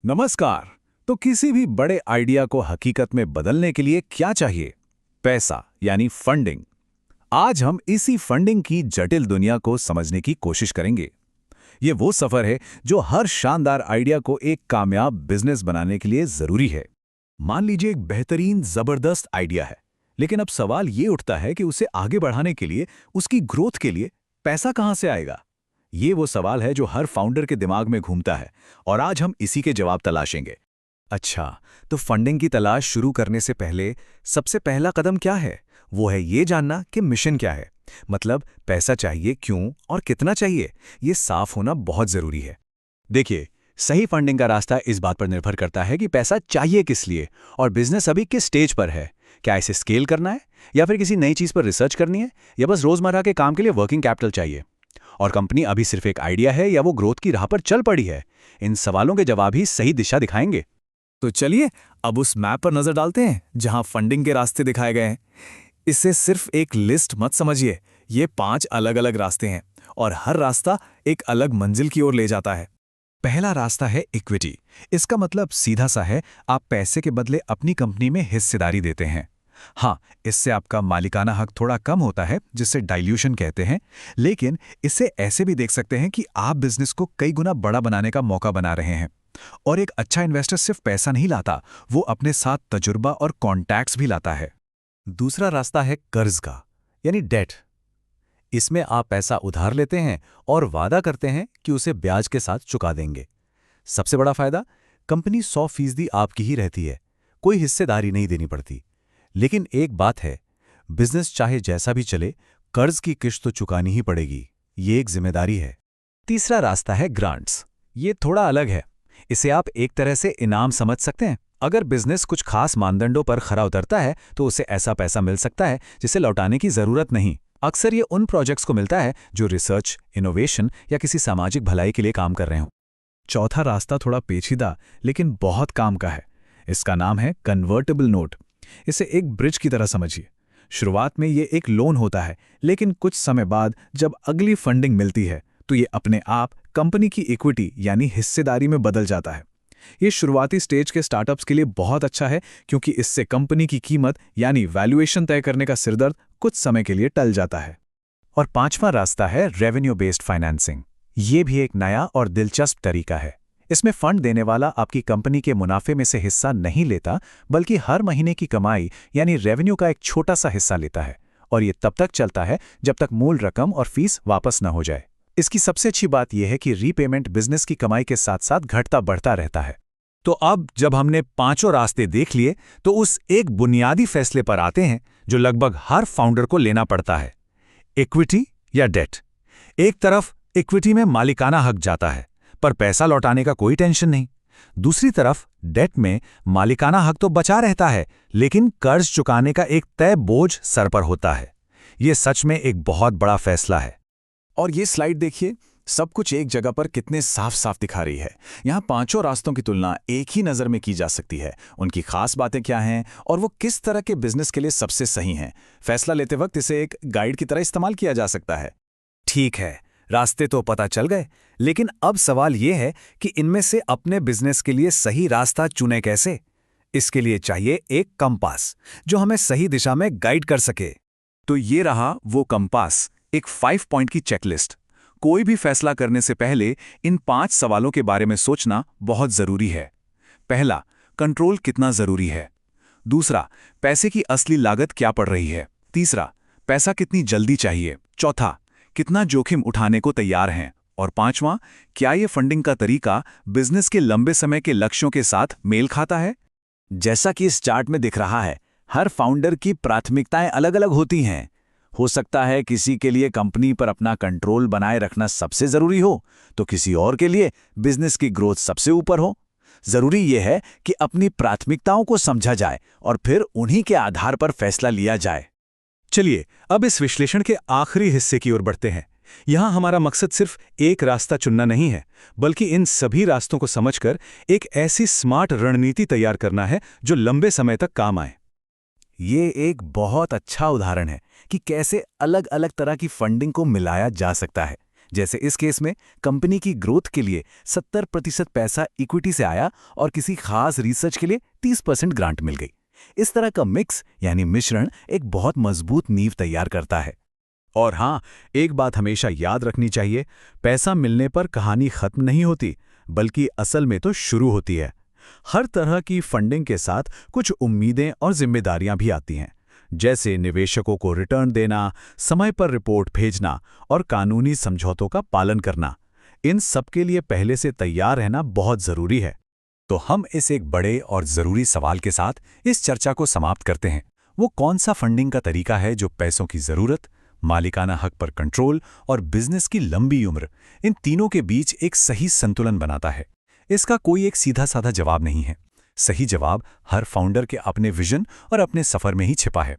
नमस्कार। तो किसी भी बड़े आइडिया को हकीकत में बदलने के लिए क्या चाहिए? पैसा यानी फंडिंग। आज हम इसी फंडिंग की जटिल दुनिया को समझने की कोशिश करेंगे। ये वो सफर है जो हर शानदार आइडिया को एक कामयाब बिजनेस बनाने के लिए जरूरी है। मान लीजिए एक बेहतरीन जबरदस्त आइडिया है, लेकिन अब सवाल ये उठता है कि उसे आगे बढ़ाने के लिए, उसकी ग्रोथ के लिए पैसा कहां से आएगा? ये वो सवाल है जो हर फाउंडर के दिमाग में घूमता है, और आज हम इसी के जवाब तलाशेंगे। अच्छा, तो फंडिंग की तलाश शुरू करने से पहले सबसे पहला कदम क्या है? वो है ये जानना कि मिशन क्या है। मतलब पैसा चाहिए क्यों और कितना चाहिए, ये साफ होना बहुत जरूरी है। देखिए, सही फंडिंग का रास्ता इस बात पर निर्भर करता है कि पैसा चाहिए किस लिए और बिजनेस अभी किस स्टेज पर है। क्या इसे स्केल करना है, या फिर किसी नई चीज पर रिसर्च करनी है, या बस रोजमर्रा के काम के लिए वर्किंग कैपिटल चाहिए? और कंपनी अभी सिर्फ एक आइडिया है या वो ग्रोथ की राह पर चल पड़ी है? इन सवालों के जवाब ही सही दिशा दिखाएंगे। तो चलिए अब उस मैप पर नजर डालते हैं जहां फंडिंग के रास्ते दिखाए गए हैं। इसे सिर्फ एक लिस्ट मत समझिए, ये 5 अलग अलग रास्ते हैं और हर रास्ता एक अलग मंजिल की ओर ले जाता है। पहला रास्ता है इक्विटी। इसका मतलब सीधा सा है, आप पैसे के बदले अपनी कंपनी में हिस्सेदारी देते हैं। हाँ, इससे आपका मालिकाना हक थोड़ा कम होता है, जिसे डाइल्यूशन कहते हैं, लेकिन इसे ऐसे भी देख सकते हैं कि आप बिजनेस को कई गुना बड़ा बनाने का मौका बना रहे हैं। और एक अच्छा इन्वेस्टर सिर्फ पैसा नहीं लाता, वो अपने साथ तजुर्बा और कॉन्टैक्ट्स भी लाता है। दूसरा रास्ता है कर्ज का, यानी डेट। इसमें आप पैसा उधार लेते हैं और वादा करते हैं कि उसे ब्याज के साथ चुका देंगे। सबसे बड़ा फायदा, कंपनी 100% आपकी ही रहती है, कोई हिस्सेदारी नहीं देनी पड़ती। लेकिन एक बात है, बिजनेस चाहे जैसा भी चले, कर्ज की किश्त तो चुकानी ही पड़ेगी, ये एक जिम्मेदारी है। तीसरा रास्ता है ग्रांट्स। ये थोड़ा अलग है, इसे आप एक तरह से इनाम समझ सकते हैं। अगर बिजनेस कुछ खास मानदंडों पर खरा उतरता है तो उसे ऐसा पैसा मिल सकता है जिसे लौटाने की जरूरत नहीं। अक्सर ये उन प्रोजेक्ट्स को मिलता है जो रिसर्च, इनोवेशन या किसी सामाजिक भलाई के लिए काम कर रहे हों। चौथा रास्ता थोड़ा पेचीदा लेकिन बहुत काम का है। इसका नाम है कन्वर्टेबल नोट। इसे एक ब्रिज की तरह समझिए। शुरुआत में ये एक लोन होता है, लेकिन कुछ समय बाद जब अगली फंडिंग मिलती है तो ये अपने आप कंपनी की इक्विटी यानी हिस्सेदारी में बदल जाता है। ये शुरुआती स्टेज के स्टार्टअप्स के लिए बहुत अच्छा है, क्योंकि इससे कंपनी की कीमत यानी वैल्यूएशन तय करने का सिरदर्द कुछ समय के लिए टल जाता है। और पांचवा रास्ता है रेवेन्यू बेस्ड फाइनेंसिंग। ये भी एक नया और दिलचस्प तरीका है। इसमें फंड देने वाला आपकी कंपनी के मुनाफे में से हिस्सा नहीं लेता, बल्कि हर महीने की कमाई यानी रेवेन्यू का एक छोटा सा हिस्सा लेता है, और ये तब तक चलता है जब तक मूल रकम और फीस वापस न हो जाए। इसकी सबसे अच्छी बात यह है कि रीपेमेंट बिजनेस की कमाई के साथ साथ घटता बढ़ता रहता है। तो अब जब हमने पांचों रास्ते देख लिए, तो उस एक बुनियादी फैसले पर आते हैं जो लगभग हर फाउंडर को लेना पड़ता है: इक्विटी या डेट। एक तरफ इक्विटी में मालिकाना हक जाता है, पर पैसा लौटाने का कोई टेंशन नहीं। दूसरी तरफ डेट में मालिकाना हक तो बचा रहता है, लेकिन कर्ज चुकाने का एक तय बोझ सर पर होता है। यह सच में एक बहुत बड़ा फैसला है। और ये स्लाइड देखिए, सब कुछ एक जगह पर कितने साफ साफ दिखा रही है। यहाँ पांचों रास्तों की तुलना एक ही नज़र में की जा सकती है, उनकी खास बातें क्या हैं और वो किस तरह के बिजनेस के लिए सबसे सही हैं। फैसला लेते वक्त इसे एक गाइड की तरह इस्तेमाल किया जा सकता है। ठीक है, रास्ते तो पता चल गए, लेकिन अब सवाल ये है कि इनमें से अपने बिजनेस के लिए सही रास्ता चुने कैसे। इसके लिए चाहिए एक कंपास जो हमें सही दिशा में गाइड कर सके। तो ये रहा वो कंपास, एक 5 पॉइंट की चेकलिस्ट। कोई भी फैसला करने से पहले इन 5 सवालों के बारे में सोचना बहुत जरूरी है। पहला, कंट्रोल कितना जरूरी है। दूसरा, पैसे की असली लागत क्या पड़ रही है। तीसरा, पैसा कितनी जल्दी चाहिए। चौथा, कितना जोखिम उठाने को तैयार हैं। और पांचवां, क्या ये फंडिंग का तरीका बिजनेस के लंबे समय के लक्ष्यों के साथ मेल खाता है। जैसा कि इस चार्ट में दिख रहा है, हर फाउंडर की प्राथमिकताएं अलग अलग होती हैं। हो सकता है किसी के लिए कंपनी पर अपना कंट्रोल बनाए रखना सबसे जरूरी हो, तो किसी और के लिए बिजनेस की ग्रोथ सबसे ऊपर हो। जरूरी यह है कि अपनी प्राथमिकताओं को समझा जाए और फिर उन्हीं के आधार पर फैसला लिया जाए। चलिए अब इस विश्लेषण के आखिरी हिस्से की ओर बढ़ते हैं। यहां हमारा मकसद सिर्फ एक रास्ता चुनना नहीं है, बल्कि इन सभी रास्तों को समझकर एक ऐसी स्मार्ट रणनीति तैयार करना है जो लंबे समय तक काम आए। ये एक बहुत अच्छा उदाहरण है कि कैसे अलग अलग तरह की फंडिंग को मिलाया जा सकता है। जैसे इस केस में कंपनी की ग्रोथ के लिए 70% पैसा इक्विटी से आया और किसी खास रिसर्च के लिए 30% ग्रांट मिल गई। इस तरह का मिक्स यानी मिश्रण एक बहुत मजबूत नींव तैयार करता है। और हाँ, एक बात हमेशा याद रखनी चाहिए, पैसा मिलने पर कहानी खत्म नहीं होती, बल्कि असल में तो शुरू होती है। हर तरह की फंडिंग के साथ कुछ उम्मीदें और जिम्मेदारियां भी आती हैं, जैसे निवेशकों को रिटर्न देना, समय पर रिपोर्ट भेजना और कानूनी समझौतों का पालन करना। इन सब के लिए पहले से तैयार रहना बहुत जरूरी है। तो हम इस एक बड़े और जरूरी सवाल के साथ इस चर्चा को समाप्त करते हैं। वो कौन सा फंडिंग का तरीका है जो पैसों की जरूरत, मालिकाना हक पर कंट्रोल और बिजनेस की लंबी उम्र, इन तीनों के बीच एक सही संतुलन बनाता है? इसका कोई एक सीधा साधा जवाब नहीं है। सही जवाब हर फाउंडर के अपने विजन और अपने सफर में ही छिपा है।